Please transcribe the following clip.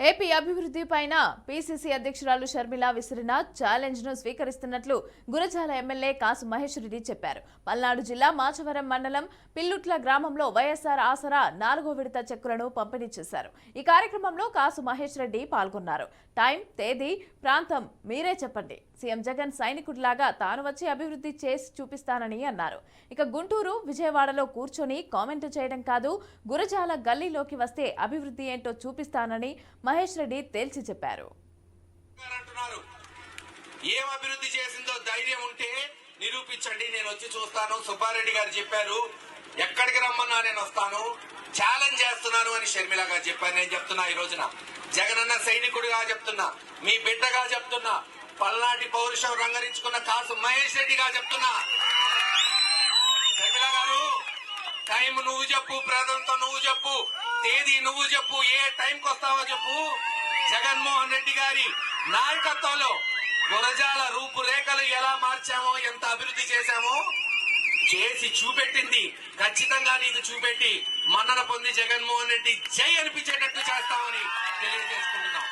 AP అభివృద్ధి పైన PCC అధ్యక్షురాలు షర్మిల విసిరిన ఛాలెంజ్ ను స్వీకరిస్తున్నట్లు గురజాల ఎమ్మెల్యే కాసు మహేష్ రెడ్డి చెప్పారు. పల్నాడు జిల్లా మాచవరం మండలం పిల్లుట్ల గ్రామంలో వైఎస్ఆర్ ఆసరా 4వ విడత చెక్కులను పంపిణీ చేశారు. ఈ కార్యక్రమంలో కాసు మహేష్ రెడ్డి పాల్గొన్నారు. టైం, తేదీ, ప్రాంతం మీరే చెప్పండి. సీఎం జగన్ సైనికుడిలాగా తాను వచ్చి అభివృద్ధి చేసి చూపిస్తానని అన్నారు. ఇక గుంటూరు, విజయవాడలో కూర్చొని కామెంట్ చేయడం కాదు, గురజాల గల్లీలోకి వస్తే అభివృద్ధి ఏంటో చూపిస్తానని మహేష్ రెడ్డి తేల్చి చెప్పారు. ఏం అభివృద్ధి చేసిందో ధైర్యం ఉంటే నిరూపించండి, నేను వచ్చి చూస్తాను. సుబ్బారెడ్డి గారు చెప్పారు, ఎక్కడికి రమ్మన్నా నేను వస్తాను, ఛాలెంజ్ చేస్తున్నాను అని షర్మిల గారు చెప్పారు. నేను చెప్తున్నా, ఈ రోజున జగనన్న సైనికుడిగా చెప్తున్నా, మీ బిడ్డగా చెప్తున్నా, పల్నాటి పౌరుషం రంగరించుకున్న కాసు మహేష్ రెడ్డిగా చెప్తున్నా. షర్మిల గారు, టైం నువ్వు చెప్పు, ప్రజలతో నువ్వు చెప్పు, తేదీ నువ్వు చెప్పు, ఏ టైంకి వస్తావో చెప్పు. జగన్మోహన్ రెడ్డి గారి నాయకత్వంలో గురజాల రూపురేఖలు ఎలా మార్చామో, ఎంత అభివృద్ధి చేశామో చేసి చూపెట్టింది. ఖచ్చితంగా నీకు చూపెట్టి మన్నన పొంది జగన్మోహన్ రెడ్డి జై అనిపించేటట్టు చేస్తామని తెలియజేసుకుంటున్నాం.